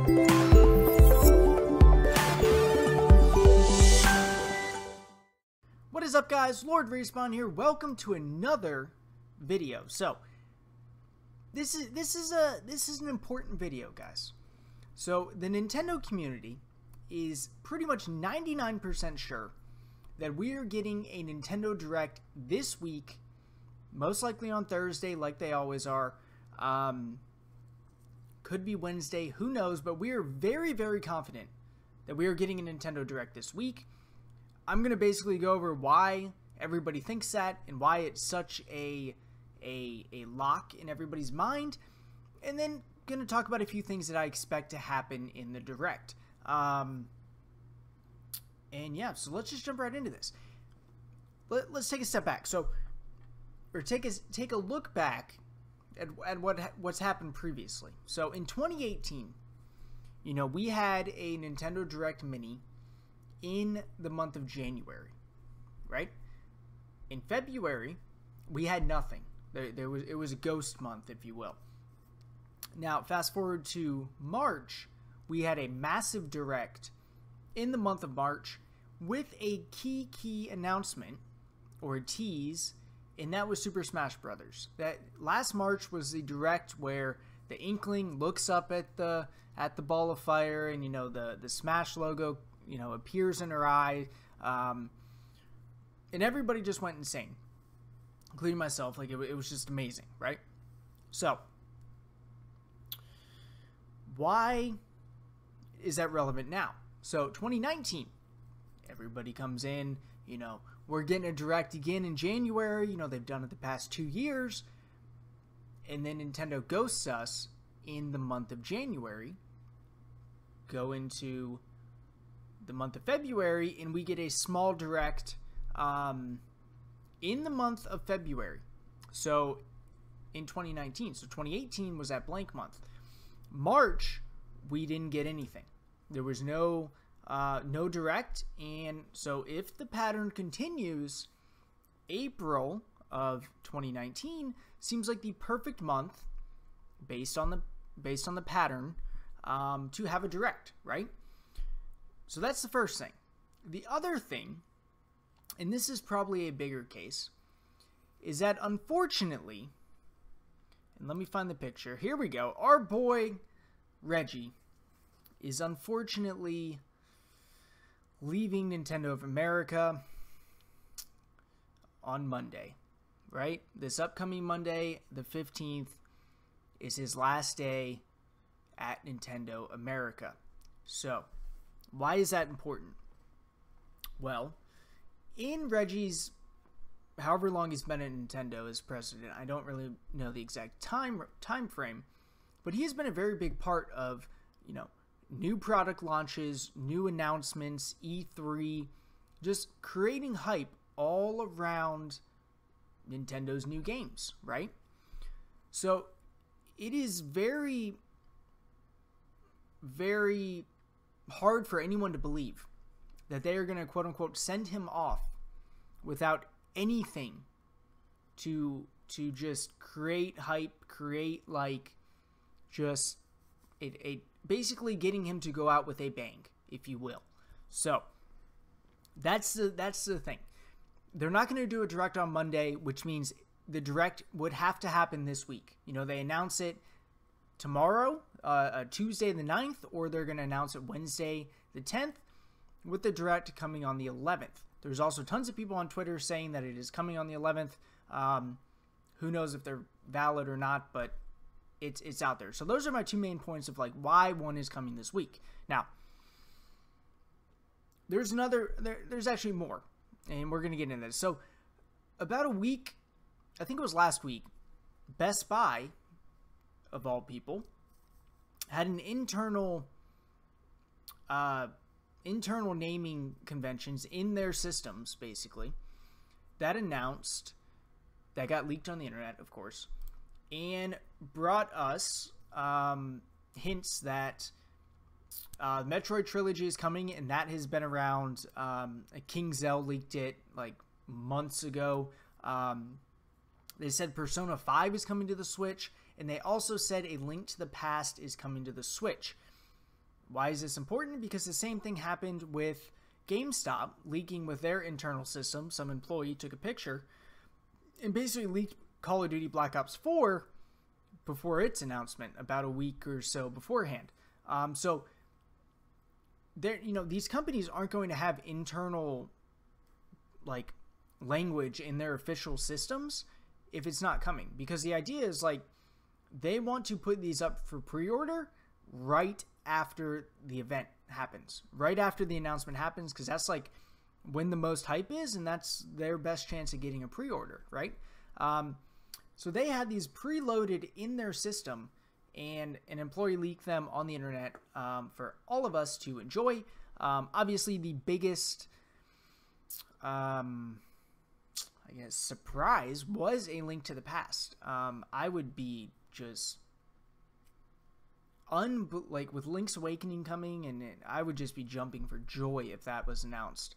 What is up, guys? Lord Respawn here. Welcome to another video. So this is an important video, guys. So the Nintendo community is pretty much 99% sure that we are getting a Nintendo Direct this week, most likely on Thursday, like they always are. Could be Wednesday, who knows, but we are very, very confident that we are getting a Nintendo Direct this week. I'm going to basically go over why everybody thinks that and why it's such a lock in everybody's mind, and then going to talk about a few things that I expect to happen in the Direct. And yeah, so let's just jump right into this. Let's take a step back. Or take a look back at what's happened previously. So in 2018, you know, we had a Nintendo Direct Mini in the month of January, right? In February, we had nothing. It was a ghost month, if you will. Now, fast forward to March, we had a massive Direct in the month of March with a key announcement, or a tease, and that was Super Smash Brothers. That last March was the Direct where the Inkling looks up at the ball of fire, and you know the Smash logo, you know, appears in her eye, and everybody just went insane, including myself. Like, it was just amazing, right? So why is that relevant now? So 2019, everybody comes in, you know, we're getting a Direct again in January. You know, they've done it the past 2 years. And then Nintendo ghosts us in the month of January. Go into the month of February, and we get a small Direct in the month of February. So in 2019. So 2018 was that blank month. March, we didn't get anything. There was no Direct, and so if the pattern continues, April of 2019 seems like the perfect month based on the pattern to have a Direct, right? So that's the first thing. The other thing, and this is probably a bigger case, is that unfortunately, and let me find the picture. Here we go. Our boy Reggie is unfortunately leaving Nintendo of America on Monday, right? This upcoming Monday, the 15th, is his last day at Nintendo America. So, why is that important? Well, in Reggie's, however long he's been at Nintendo as president, I don't really know the exact time frame, but he has been a very big part of, you know, new product launches, new announcements, E3, just creating hype all around Nintendo's new games, right? So it is very, very hard for anyone to believe that they are going to, quote unquote, send him off without anything to just create hype, create, like, just it basically getting him to go out with a bang, if you will. So that's the thing. They're not going to do a Direct on Monday, which means the Direct would have to happen this week. You know, they announce it tomorrow, Tuesday the 9th, or they're going to announce it Wednesday the 10th, with the Direct coming on the 11th. There's also tons of people on Twitter saying that it is coming on the 11th. Who knows if they're valid or not, but it's out there. So those are my two main points of, like, why one is coming this week. Now, there's actually more, and we're going to get into this. So about a week, I think it was last week, Best Buy, of all people, had an internal naming conventions in their systems, basically, that got leaked on the internet, of course, and brought us hints that Metroid Trilogy is coming, and that has been around. King Zell leaked it like months ago. They said Persona 5 is coming to the Switch, and they also said A Link to the Past is coming to the Switch. Why is this important? Because the same thing happened with GameStop leaking with their internal system. Some employee took a picture and basically leaked Call of Duty Black Ops 4 before its announcement, about a week or so beforehand. So there, these companies aren't going to have internal like language in their official systems if it's not coming, because the idea is like they want to put these up for pre-order right after the event happens, right after the announcement happens, because that's like when the most hype is, and that's their best chance of getting a pre-order, right? So they had these preloaded in their system, and an employee leaked them on the internet for all of us to enjoy. Obviously, the biggest, I guess, surprise was A Link to the Past. I would be just with Link's Awakening coming, and I would just be jumping for joy if that was announced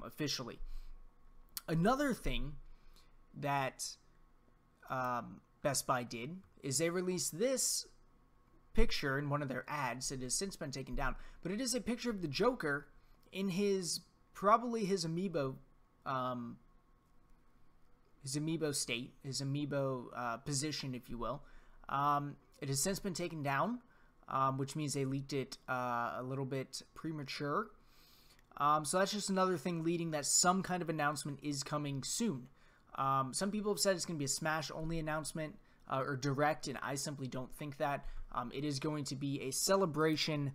officially. Another thing that Best Buy did is they released this picture in one of their ads. It has since been taken down, but it is a picture of the Joker in probably his amiibo state, his amiibo position, if you will. It has since been taken down, which means they leaked it a little bit premature. So that's just another thing leading that some kind of announcement is coming soon. Some people have said it's going to be a Smash-only announcement or direct, and I simply don't think that. It is going to be a celebration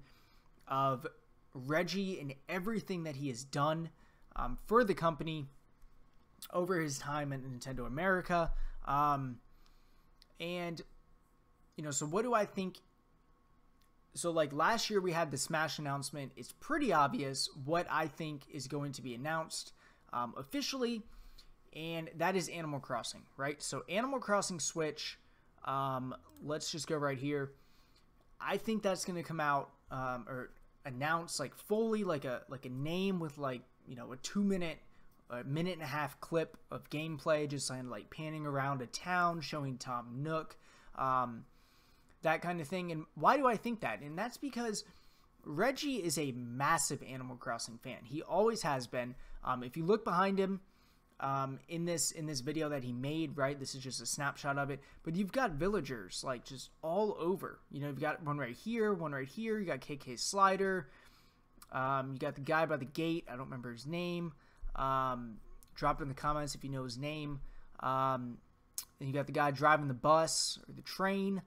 of Reggie and everything that he has done for the company over his time at Nintendo America. And, so what do I think? So, like, last year we had the Smash announcement. It's pretty obvious what I think is going to be announced officially, and that is Animal Crossing, right? So, Animal Crossing Switch, let's just go right here. I think that's going to come out or announce, like, fully, like a name with, like, a 2-minute, a minute and a half clip of gameplay, just kind of like panning around a town, showing Tom Nook, that kind of thing. And why do I think that? And that's because Reggie is a massive Animal Crossing fan. He always has been. If you look behind him in this video that he made, right, this is just a snapshot of it, but you've got villagers like just all over. You've got one right here, one right here. You got KK Slider. You got the guy by the gate. I don't remember his name. Drop it in the comments if you know his name. And you got the guy driving the bus or the train.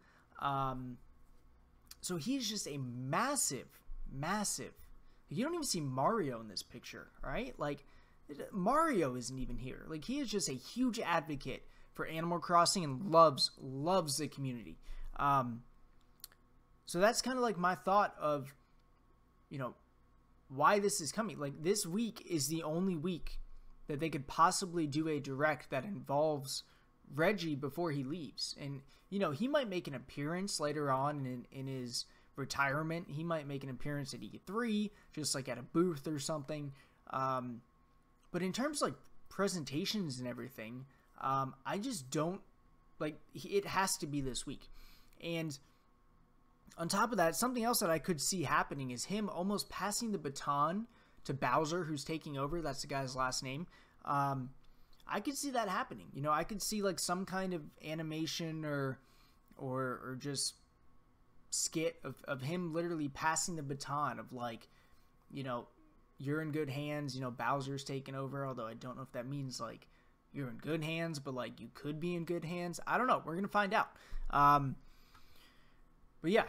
So he's just a massive. You don't even see Mario in this picture, right? Like, Mario isn't even here. Like, he is just a huge advocate for Animal Crossing and loves the community. So that's kind of like my thought of, why this is coming. Like, this week is the only week that they could possibly do a direct that involves Reggie before he leaves. And, he might make an appearance later on in his retirement. He might make an appearance at E3, just like at a booth or something. But in terms of like presentations and everything, I just don't like, it has to be this week. And on top of that, something else that I could see happening is him almost passing the baton to Bowser, who's taking over. That's the guy's last name. I could see that happening. I could see like some kind of animation or just skit of him literally passing the baton of like, you're in good hands. Bowser's taking over, although I don't know if that means like you're in good hands, but like you could be in good hands. I don't know. We're going to find out. But yeah,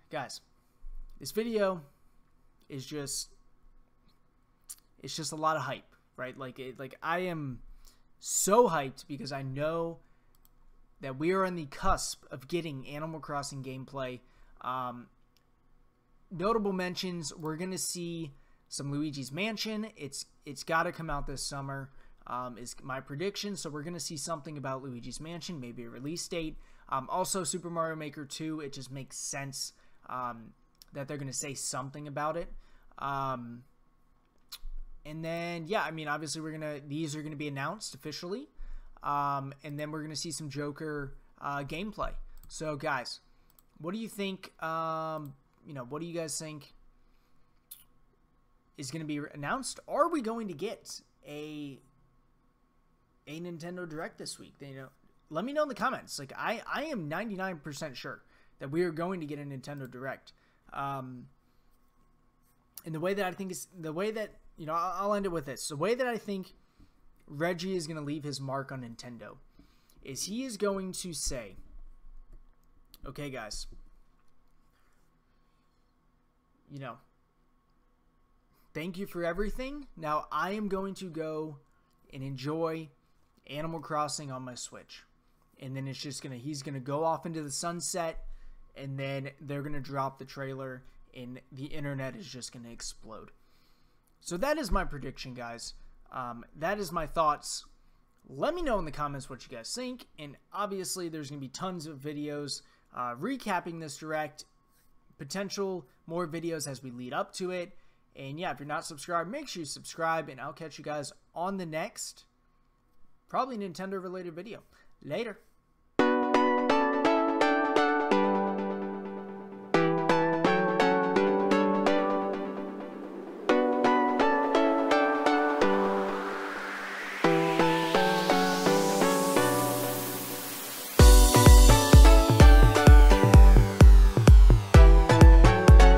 guys, this video is just, it's just a lot of hype, right? Like I am so hyped because I know that we are on the cusp of getting Animal Crossing gameplay. Notable mentions, we're going to see some Luigi's Mansion. It's got to come out this summer, is my prediction. So we're going to see something about Luigi's Mansion, maybe a release date. Also, Super Mario Maker 2, it just makes sense that they're going to say something about it. And then, yeah, I mean, obviously these are going to be announced officially. And then we're going to see some Joker gameplay. So, guys, what do you think? What do you guys think is going to be announced. Are we going to get a Nintendo Direct this week? Let me know in the comments. Like, I am 99% sure that we are going to get a Nintendo Direct. And the way that I think is the way that, I'll end it with this. The way that I think Reggie is going to leave his mark on Nintendo is he is going to say, okay, guys, thank you for everything. Now I am going to go and enjoy Animal Crossing on my Switch. And then he's going to go off into the sunset, and then they're going to drop the trailer, and the internet is just going to explode. So that is my prediction, guys. That is my thoughts. Let me know in the comments what you guys think, and obviously there's going to be tons of videos recapping this Direct, potential more videos as we lead up to it. And yeah, if you're not subscribed, make sure you subscribe, and I'll catch you guys on the next, probably Nintendo related video. Later.